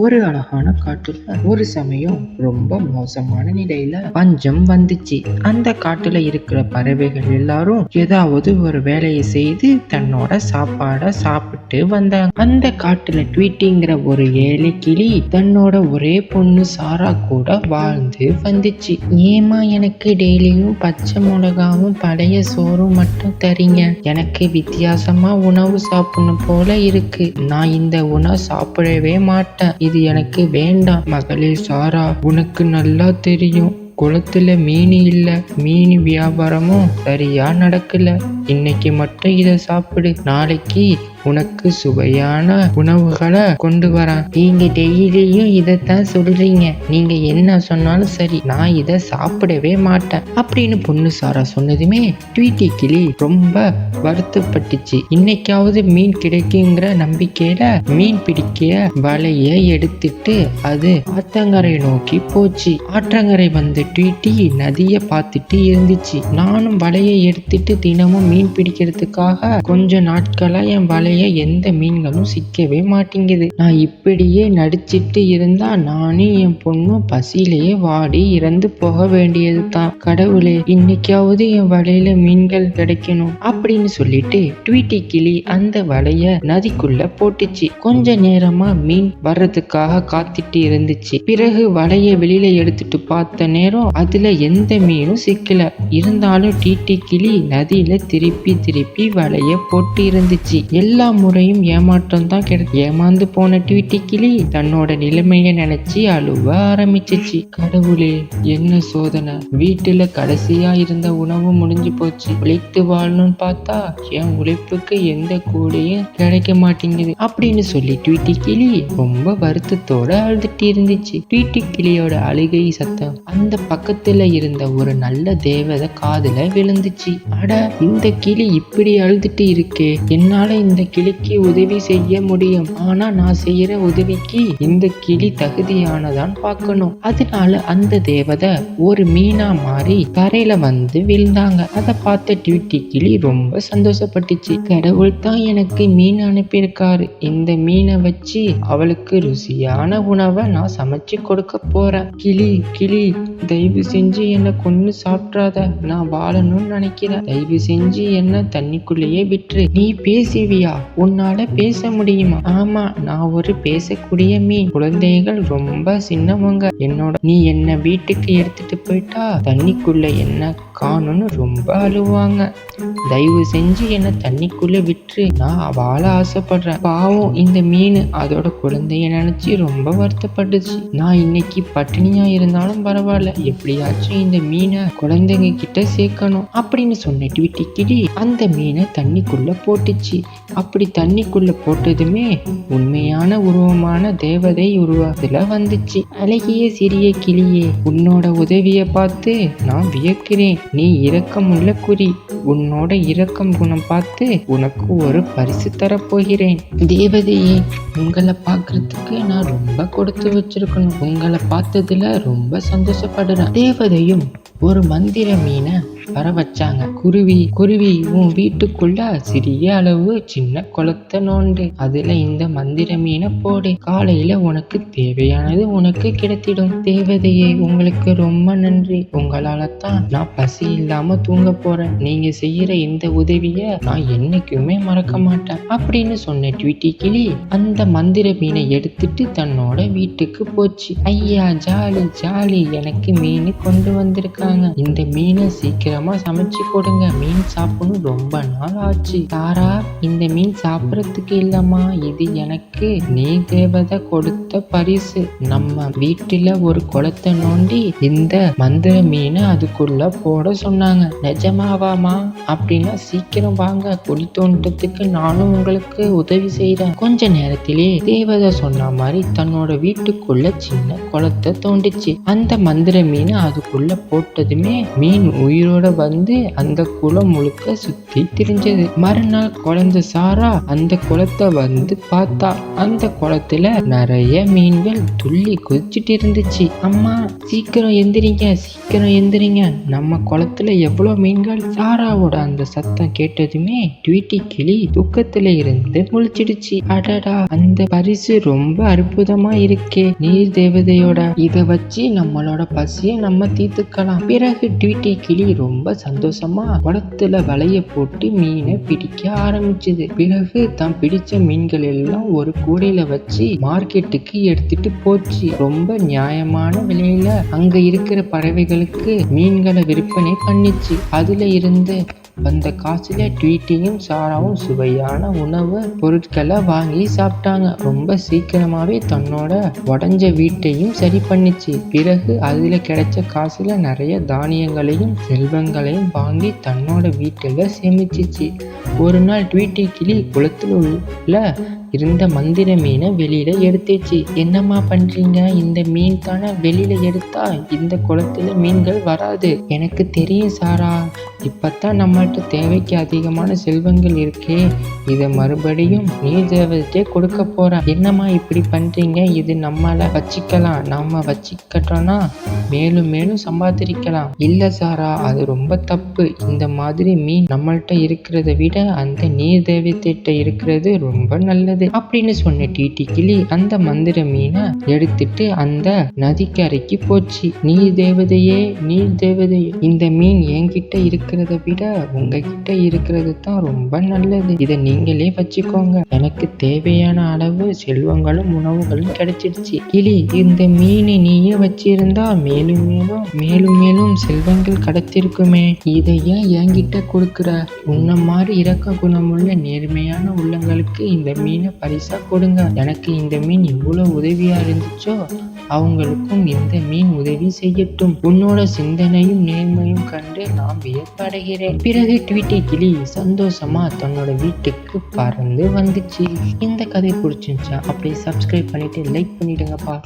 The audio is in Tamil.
ஒரு அழகான காட்டுல ஒரு சமயம் ரொம்ப மோசமான நிலையில பஞ்சம் வந்துச்சு. அந்த காட்டுல இருக்கிற பறவைகள் எல்லாரும் ஏதாவது ஒரு வேலையை செய்து தன்னோட சாப்பாட சாப்பிட்டு வந்தாங்க. அந்த காட்டுல ட்வீட்டிங்கிற ஒரு ஏழை கிளி தன்னோட ஒரே பொண்ணு சாரா கூட வாழ்ந்து வந்துச்சு. ஏமா எனக்கு டெய்லியும் பச்சை மிளகாவும் பழைய சோறும் மட்டும் தரீங்க? எனக்கு வித்தியாசமா உணவு சாப்பிடணும் போல இருக்கு. நான் இந்த உணவு சாப்பிடவே மாட்டேன். இது எனக்கு வேண்டாம். மகளே சாரா, உனக்கு நல்லா தெரியும், குளத்துல மீன் இல்ல, மீன் வியாபாரமும் சரியா நடக்கல. இன்னைக்கு மட்டும் இதை சாப்பிடு, நாளைக்கு உனக்கு சுவையான உணவுகளை கொண்டு வரேன். நீங்க டெய்லியும் இதைத்தான் சொல்றீங்க. நீங்க என்ன சொன்னாலும் சரி, நான் இதை சாப்பிடவே மாட்டேன் அப்படின்னு பொண்ணு சாரா சொன்னதுமே ட்வீட்டி கிளி ரொம்ப வருத்தப்பட்டுச்சு. இன்னைக்காவது மீன் கிடைக்குங்கிற நம்பிக்கையில மீன் பிடிக்க வலைய எடுத்துட்டு அது ஆத்தங்கரை நோக்கி போச்சு. ஆற்றங்கரை வந்த ட்வீட்டி நதியை பார்த்துட்டு இருந்துச்சு. நானும் வலையை எடுத்துட்டு தினமும் மீன் பிடிக்கிறதுக்காக கொஞ்ச நாட்களா என் வலைய எந்த மீன்களும் சிக்கவே மாட்டேங்குது. நான் இப்படியே நடிச்சிட்டு இருந்தா நானும் என் பொண்ணும் பசியிலேயே வாடி இறந்து போக வேண்டியது தான். கடவுளே, இன்னைக்காவது என் வலையில மீன்கள் கிடைக்கணும் அப்படின்னு சொல்லிட்டு ட்வீட்டி கிளி அந்த வலைய நதிக்குள்ள போட்டுச்சு. கொஞ்ச நேரமா மீன் வர்றதுக்காக காத்துட்டு இருந்துச்சு. பிறகு வலைய வெளியில எடுத்துட்டு பார்த்த நேரம் அதுல எந்த மீனும் சிக்கல. இருந்தாலும் ட்வீட்டி கிளி நதியில திருப்பி திருப்பி வலைய போட்டு இருந்துச்சு. எல்லா முறையும் ஏமாற்றம் தான் கிடைக்கும். ஏமாந்து போன ட்வீட்டி கிளி தன்னோட நிலைமைய நினைச்சு அழுவ ஆரம்பிச்சிச்சு. கடவுளே, என்ன சோதனை! வீட்டுல கடைசியா இருந்த உணவு முடிஞ்சு போச்சு. உழைத்து வாழணும்னு பார்த்தா என் உழைப்புக்கு எந்த கூடையும் கிடைக்க மாட்டேங்குது அப்படின்னு சொல்லி ட்வீட்டி கிளி ரொம்ப வருத்தத்தோட அழுதுட்டு இருந்துச்சு. ட்வீட்டி கிளியோட அழுகை சத்தம் அந்த பக்கத்துல இருந்த ஒரு நல்ல தேவதை காதுல விழுந்துச்சு. அட, இந்த கிளி இப்படி அழுதுட்டு இருக்கே, என்னால இந்த கிளிக்கு உதவி செய்ய முடியும். ஆனா நான் செய்யற உதவிக்கு இந்த கிளி தகுதியானதான் பார்க்கணும். அதனால அந்த தேவதை ஒரு மீனா மாறி கரையில வந்து விழுந்தாங்க. அதை பார்த்த ட்வீட்டி கிளி ரொம்ப சந்தோஷப்பட்டுச்சு. கடவுள் தான் எனக்கு மீன் அனுப்பியிருக்காரு. இந்த மீனை வச்சு அவளுக்கு ருசியான உணவை நான் சமைச்சு கொடுக்க போறேன். கிளி கிளி, தயவு செஞ்சு என்ன கொன்னு சாப்பிட்றாத. நான் வாழணும்னு நினைக்கிறேன். தயவு செஞ்சு என்ன தண்ணிக்குள்ளேயே விட்டுரு. நீ பேசுவியா? உன்னால பேச முடியுமா? ஆமா, நான் ஒரு பேசக்கூடிய மீன். குழந்தைகள் ரொம்ப சின்னவங்க. நீ என்ன வீட்டுக்கு எடுத்துட்டு போயிட்டா தண்ணிக்குள்ள என்ன காணும்னு ரொம்ப அழுவாங்க. தயவு செஞ்சு என்ன தண்ணிக்குள்ள விட்டுரு. நான் வாழ ஆசைப்படுறேன். பாவம் இந்த மீன் அதோட குழந்தைய நினைச்சு ரொம்ப வருத்தப்பட்டுச்சு. நான் இன்னைக்கு பட்டினியா இருந்தாலும் பரவாயில்ல, எப்படியாச்சும் இந்த மீனை குழந்தைங்க கிட்ட சேர்க்கணும் அப்படின்னு சொன்ன ட்வீட்டி கிளி அந்த மீனை தண்ணிக்குள்ள போட்டுச்சு. அப்படி தண்ணிக்குள்ள போட்டதுமே உண்மையான உருவமான தேவதை உருவத்துல வந்துச்சு. அழகிய சிறிய கிளியே, உன்னோட உதவிய பார்த்து நான் வியக்கிறேன். நீ இரக்கமுள்ள குறி. உன்னோட இரக்கம் குணம் பார்த்து உனக்கு ஒரு பரிசு தரப்போகிறேன். தேவதையே, உங்களை பார்க்கறதுக்கு நான் ரொம்ப கொடுத்து வச்சிருக்கணும். உங்களை பார்த்ததுல ரொம்ப சந்தோஷப்படுறேன். தேவதையும் ஒரு மந்திர மீனை வர வச்சாங்க. குருவி, உன் வீட்டுக்குள்ள சிறிய அளவு சின்ன குளத்தை நோண்டு. அதுல இந்த மந்திர மீனை போடு. காலையில உனக்கு தேவையானது உனக்கு கிடைத்திடும். தேவதையே, உங்களுக்கு ரொம்ப நன்றி. உங்களால தான் நான் பசி இல்லாம தூங்க போறேன். நீங்க செய்யற இந்த உதவிய நான் என்னைக்குமே மறக்க மாட்டேன் அப்படின்னு சொன்ன ட்வீட்டி கிளி அந்த மந்திர மீனை எடுத்துட்டு தன்னோட வீட்டுக்கு போச்சு. ஐயா, ஜாலி ஜாலி, எனக்கு மீன் கொண்டு வந்திருக்காங்க. இந்த மீனை சீக்கிரமா சமைச்சு கொடுங்க. மீன் சாப்பிடணும் ரொம்ப நாள் ஆச்சு. தாரா, இந்த மீன் சாப்பிடறதுக்கு இல்லம்மா, இது எனக்கு நீ தேவதை கொடுத்த பரிசு. நம்ம வீட்டுல ஒரு குளத்தை நோண்டி இந்த மந்திர மீனை அதுக்குள்ள போட சொன்னாங்க. நிஜமாவாமா? அப்படின்னா சீக்கிரம் வாங்க, குழி தோண்டத்துக்கு நானும் உங்களுக்கு உதவி செய்யறேன். கொஞ்ச நேரத்திலே தேவதை சொன்ன மாதிரி தன்னோட வீட்டுக்குள்ள சின்ன குளத்தை தோண்டிச்சு. அந்த மந்திர மீனை அதுக்குள்ள போட்டதுமே மீன் உயிரோட வந்து அந்த குளம் முழுக்க சுத்தி திரிஞ்சது. மறுநாள் குழந்தை சாரா அந்த குளத்தை வந்து பார்த்தா. அந்த குளத்துல நிறைய மீன்கள் துள்ளி குதிச்சுட்டு இருந்துச்சு. அம்மா சீக்கிரம் எந்திரிங்க, சீக்கிரம் எந்திரிங்க, நம்ம குளத்துல எவ்வளவு மீன்கள். சாராவோட அந்த சத்தம் கேட்டதுமே ட்வீட்டி கிளி தூக்கத்துல இருந்து முழிச்சிடுச்சு. அடடா, அந்த பரிசு ரொம்ப அற்புதமா இருக்கே, நீர் தேவதையோட. இத வச்சு நம்மளோட பசிய நம்ம தீர்த்துக்கலாம். பிறகு ட்வீட்டி கிளி ரொம்ப சந்தோஷமா குளத்துல வலைய போட்டு மீனை பிடிக்க ஆரம்பிச்சது. பிறகு தான் பிடிச்ச மீன்கள் எல்லாம் ஒரு கூடையில வச்சு மார்க்கெட்டுக்கு எடுத்துட்டு போச்சு. ரொம்ப நியாயமான விலையில அங்க இருக்கிற பறவைகளுக்கு மீன்களை விற்பனை பண்ணிச்சு. அதுல இருந்து வந்த காசுல ட்வீட்டியும் சாராவும் சுவையான உணவு பொருட்களை வாங்கி சாப்பிட்டாங்க. ரொம்ப சீக்கிரமாவே தன்னோட உடஞ்ச வீட்டையும் சரி பண்ணிச்சு. பிறகு அதுல கிடைச்ச காசுல நிறைய தானியங்களையும் செல்வங்களையும் வாங்கி தன்னோட வீட்டுல சேமிச்சிச்சு. ஒரு நாள் ட்வீட்டி கிளி குளத்துல உள்ள இருந்த மந்திர மீனை வெளியில எடுத்துச்சு. என்னம்மா பண்றீங்க? இந்த மீன் தானே வெளியில எடுத்தா இந்த குளத்துல மீன்கள் வராது. எனக்கு தெரியும் சாரா, இப்பத்தான் நம்மள்ட்ட தேவைக்கு அதிகமான செல்வங்கள் இருக்கே, இத மறுபடியும் நீர் தேவதையே கொடுக்க போறேன். என்னம்மா இப்படி பண்றீங்க? இது நம்மள வச்சுக்கலாம், நாம வச்சுக்கிட்டோம்னா மேலும் மேலும் சம்பாதிக்கலாம். இல்ல சாரா, அது ரொம்ப தப்பு. இந்த மாதிரி மீன் நம்மள்ட்ட இருக்கிறத விட அந்த நீர் தேவதைகிட்ட இருக்கிறது ரொம்ப நல்லது அப்படின்னு சொன்ன ட்வீட்டி கிளி அந்த மந்திர மீனை எடுத்துட்டு அந்த நதிக்கரைக்கு போச்சு. நீர் தேவதையே, நீர் தேவதையே, இந்த மீன் என்கிட்ட இருக்கிறத விட உங்ககிட்ட இருக்கிறது தான் ரொம்ப நல்லது. இதை நீங்களே வச்சுக்கோங்க. எனக்கு தேவையான அளவு செல்வங்களும் உணவுகளும் கிடைச்சிடுச்சு. கிளி, இந்த மீனை நீயே வச்சிருந்தா மேலும் மேலும் மேலும் மேலும் செல்வங்கள் கிடைச்சிருக்குமே. இதை ஏன் என்கிட்ட கொடுக்குற? உன்ன மாதிரி இரக்க குணமுள்ள நேர்மையான உள்ளங்களுக்கு இந்த மீனை பரிசா கொடுங்க. எனக்கு இந்த மீன் எவ்வளவு உதவியா இருந்துச்சோ அவங்களுக்கும் இந்த மீன் உதவி செய்யட்டும். உன்னோட சிந்தனையும் நேர்மையும் கண்டு நான் வியப்படைகிறேன். பிறகு ட்வீட்டி கிளி சந்தோஷமா தன்னோட வீட்டுக்கு பறந்து வந்துச்சு. இந்த கதை பிடிச்சிருந்துச்சா அப்படியே சப்ஸ்கிரைப் பண்ணிட்டு லைக் பண்ணிடுங்கப்பா.